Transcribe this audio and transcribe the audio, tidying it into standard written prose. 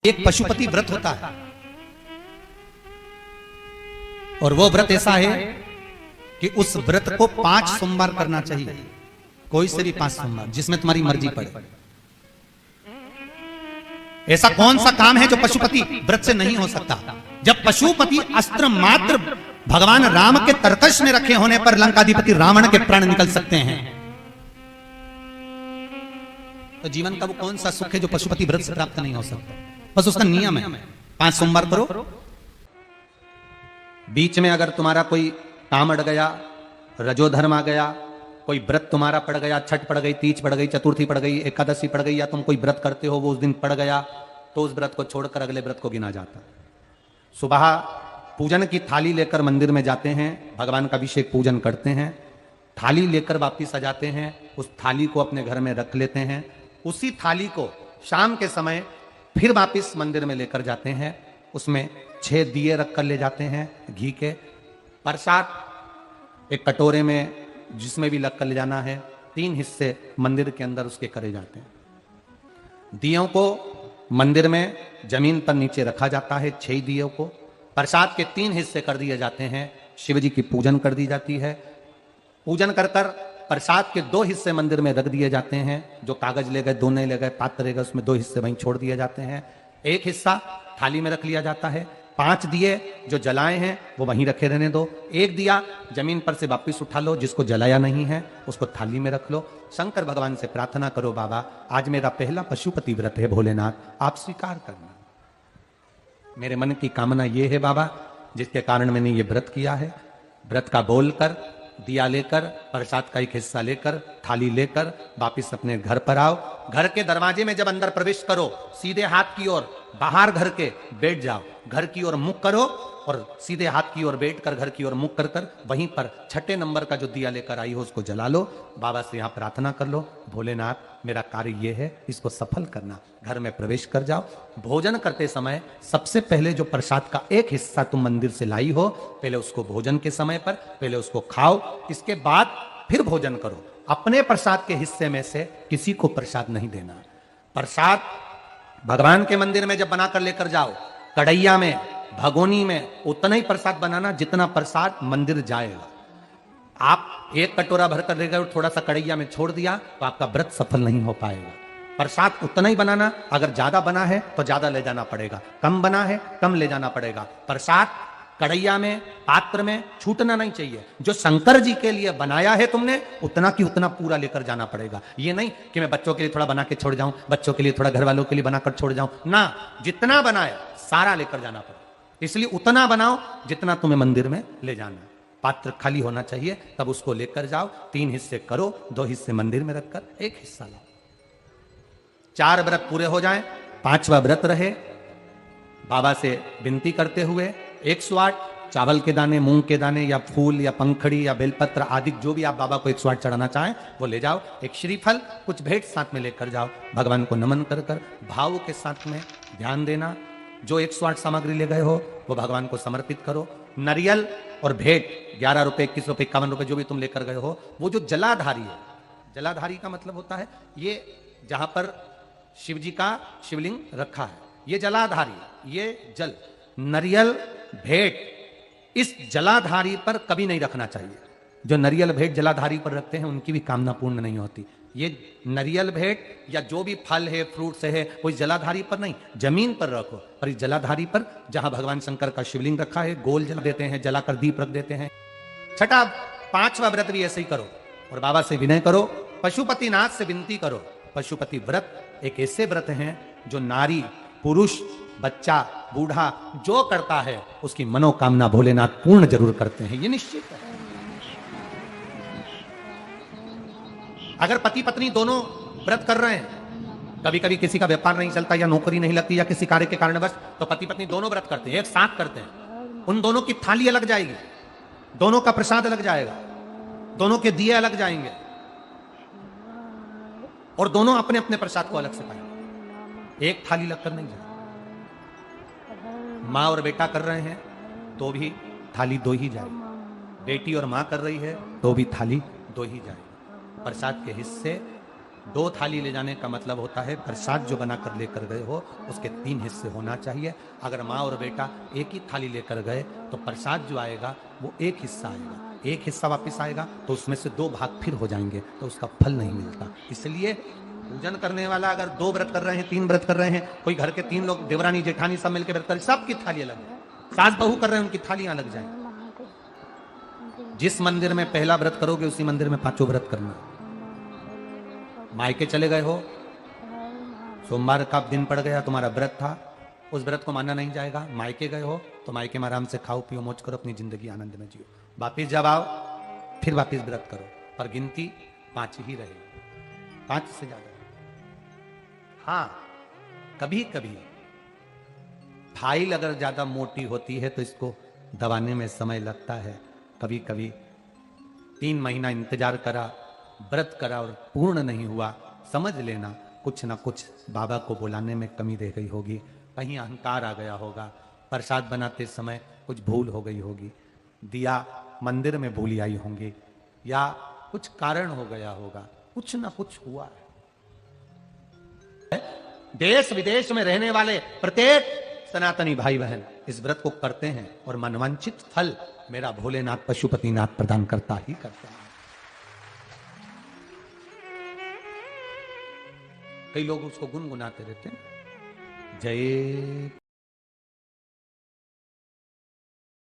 एक पशुपति व्रत होता है और वो व्रत ऐसा है कि उस व्रत को 5 सोमवार करना चाहिए, कोई से भी 5 सोमवार, जिसमें तुम्हारी मर्जी पड़े। ऐसा कौन सा काम है जो पशुपति व्रत से नहीं हो सकता? जब पशुपति अस्त्र मात्र भगवान राम के तरकश में रखे होने पर लंकाधिपति रावण के प्राण निकल सकते हैं, तो जीवन का वो कौन सा सुख है जो पशुपति व्रत से प्राप्त नहीं हो सकता? बस उसका नियम है, 5 सोमवार करो। बीच में अगर तुम्हारा कोई काम अड़ गया, रजोधर्म आ गया, कोई व्रत तुम्हारा पड़ गया, छठ पड़ गई, तीज पड़ गई, चतुर्थी पड़ गई, एकादशी पड़ गई, या तुम कोई व्रत करते हो वो उस दिन पड़ गया, तो उस व्रत को छोड़कर अगले व्रत को गिना जाता। सुबह पूजन की थाली लेकर मंदिर में जाते हैं, भगवान का अभिषेक पूजन करते हैं, थाली लेकर वापिस आ जाते हैं, उस थाली को अपने घर में रख लेते हैं, उसी थाली को शाम के समय फिर वापिस मंदिर में लेकर जाते हैं, उसमें 6 दिए रख कर ले जाते हैं घी के, प्रसाद एक कटोरे में जिसमें भी लग कर ले जाना है, 3 हिस्से मंदिर के अंदर उसके करे जाते हैं। दियों को मंदिर में जमीन पर नीचे रखा जाता है, 6 दियों को प्रसाद के 3 हिस्से कर दिए जाते हैं, शिव जी की पूजन कर दी जाती है, पूजन कर कर प्रसाद के 2 हिस्से मंदिर में रख दिए जाते हैं, जो कागज ले गए, दोने ले गए, पात्र ले गए, उसमें 2 हिस्से वहीं छोड़ दिए जाते हैं, 1 हिस्सा थाली में रख लिया जाता है, 5 दिए जो जलाए हैं वो वहीं रखे रहने दो, 1 दिया जमीन पर से वापिस उठा लो, जिसको जलाया नहीं है उसको थाली में रख लो, शंकर भगवान से प्रार्थना करो, बाबा आज मेरा पहला पशुपति व्रत है, भोलेनाथ आप स्वीकार करना, मेरे मन की कामना ये है बाबा जिसके कारण मैंने ये व्रत किया है। व्रत का बोलकर, दिया लेकर, प्रसाद का 1 हिस्सा लेकर, थाली लेकर वापिस अपने घर पर आओ। घर के दरवाजे में जब अंदर प्रवेश करो, सीधे हाथ की ओर बाहर घर के बैठ जाओ, घर की ओर मुख करो और सीधे हाथ की ओर बैठकर घर की ओर मुख कर कर वहीं पर 6ठे नंबर का जो दिया लेकर आई हो उसको जला लो, बाबा से यहाँ प्रार्थना कर लो, भोलेनाथ मेरा कार्य ये है, इसको सफल करना। घर में प्रवेश कर जाओ। भोजन करते समय सबसे पहले जो प्रसाद का 1 हिस्सा तुम मंदिर से लाई हो, पहले उसको भोजन के समय पर पहले उसको खाओ, इसके बाद फिर भोजन करो। अपने प्रसाद के हिस्से में से किसी को प्रसाद नहीं देना। प्रसाद भगवान के मंदिर में जब बनाकर लेकर जाओ, कढ़ैया में, भगोनी में उतना ही प्रसाद बनाना जितना प्रसाद मंदिर जाएगा। आप 1 कटोरा भरकर ले गए और थोड़ा सा कढ़ैया में छोड़ दिया तो आपका व्रत सफल नहीं हो पाएगा। प्रसाद उतना ही बनाना, अगर ज्यादा बना है तो ज्यादा ले जाना पड़ेगा, कम बना है कम ले जाना पड़ेगा। प्रसाद कढ़ैया में, पात्र में छूटना नहीं चाहिए। जो शंकर जी के लिए बनाया है तुमने उतना की उतना पूरा लेकर जाना पड़ेगा। ये नहीं कि मैं बच्चों के लिए थोड़ा बना के छोड़ जाऊं, बच्चों के लिए थोड़ा घर वालों के लिए बनाकर छोड़ जाऊं, ना, जितना बनाया सारा लेकर जाना पड़ेगा। इसलिए उतना बनाओ जितना तुम्हें मंदिर में ले जाना। पात्र खाली होना चाहिए, तब उसको लेकर जाओ, 3 हिस्से करो, 2 हिस्से मंदिर में रखकर 1 हिस्सा लाओ। 4 व्रत पूरे हो जाएं, 5वां व्रत रहे, बाबा से विनती करते हुए 108 चावल के दाने, मूंग के दाने या फूल या पंखड़ी या बेलपत्र आदि जो भी आप बाबा को 108 चढ़ाना चाहें वो ले जाओ। 1 श्रीफल, कुछ भेंट साथ में लेकर जाओ। भगवान को नमन कर कर भाव के साथ में ध्यान देना। जो 108 सामग्री ले गए हो वो भगवान को समर्पित करो। नारियल और भेंट 11 रुपए, 21 रुपए, 51 रुपए जो भी तुम लेकर गए हो, वो जो जलाधारी है, जलाधारी का मतलब होता है ये जहां पर शिव जी का शिवलिंग रखा है, ये जलाधारी है। ये जल, नारियल, भेंट इस जलाधारी पर कभी नहीं रखना चाहिए। जो नारियल भेंट जलाधारी पर रखते हैं उनकी भी कामना पूर्ण नहीं होती। ये नारियल भेंट या जो भी फल है, फ्रूट्स है, कोई जलाधारी पर नहीं, जमीन पर रखो। और इस जलाधारी पर जहां भगवान शंकर का शिवलिंग रखा है, गोल जला देते हैं, जलाकर दीप रख देते हैं। 6ठा 5वां व्रत भी ऐसे ही करो और बाबा से विनय करो, पशुपतिनाथ से विनती करो। पशुपति व्रत एक ऐसे व्रत हैं जो नारी, पुरुष, बच्चा, बूढ़ा जो करता है उसकी मनोकामना भोलेनाथ पूर्ण जरूर करते हैं, ये निश्चित है। अगर पति पत्नी दोनों व्रत कर रहे हैं, कभी कभी किसी का व्यापार नहीं चलता या नौकरी नहीं लगती या किसी कार्य के कारणवश, तो पति पत्नी दोनों व्रत करते हैं, एक साथ करते हैं। उन दोनों की थाली अलग जाएगी, दोनों का प्रसाद अलग जाएगा, दोनों के दिए अलग जाएंगे और दोनों अपने अपने प्रसाद को अलग से पाएंगे, एक थाली लगकर नहीं जाएगी। माँ और बेटा कर रहे हैं तो भी थाली 2 ही जाएगी, बेटी और माँ कर रही है तो भी थाली 2 ही जाएगी। प्रसाद के हिस्से 2 थाली ले जाने का मतलब होता है प्रसाद जो बना कर लेकर गए हो उसके 3 हिस्से होना चाहिए। अगर माँ और बेटा एक ही थाली लेकर गए तो प्रसाद जो आएगा वो एक हिस्सा आएगा, एक हिस्सा वापस आएगा तो उसमें से 2 भाग फिर हो जाएंगे, तो उसका फल नहीं मिलता। इसलिए पूजन करने वाला अगर 2 व्रत कर रहे हैं, 3 व्रत कर रहे हैं, कोई घर के 3 लोग देवरानी जेठानी सब मिलकर व्रत कर, सबकी थाली अलग है। सास बहू कर रहे हैं उनकी थालियां अलग जाए। जिस मंदिर में पहला व्रत करोगे उसी मंदिर में 5 व्रत करना। मायके चले गए हो, सोमवार का दिन पड़ गया, तुम्हारा व्रत था, उस व्रत को माना नहीं जाएगा। मायके गए हो तो मायके में आराम से खाओ पियो मौज करो, अपनी जिंदगी आनंद में जियो। वापिस जब आओ फिर वापिस व्रत करो, पर गिनती 5 ही रहेगी, 5 से ज्यादा। हाँ, कभी कभी फाइल अगर ज्यादा मोटी होती है तो इसको दबाने में समय लगता है। कभी कभी 3 महीना इंतजार करा, व्रत करा और पूर्ण नहीं हुआ, समझ लेना कुछ ना कुछ बाबा को बुलाने में कमी रह गई होगी, कहीं अहंकार आ गया होगा, प्रसाद बनाते समय कुछ भूल हो गई होगी, दिया मंदिर में भूली आई होंगी, या कुछ कारण हो गया होगा, कुछ ना कुछ हुआ है। देश विदेश में रहने वाले प्रत्येक सनातनी भाई बहन इस व्रत को करते हैं और मनवांछित फल मेरा भोलेनाथ पशुपतिनाथ प्रदान करता ही करता है। कई लोग उसको गुनगुनाते रहते हैं, जय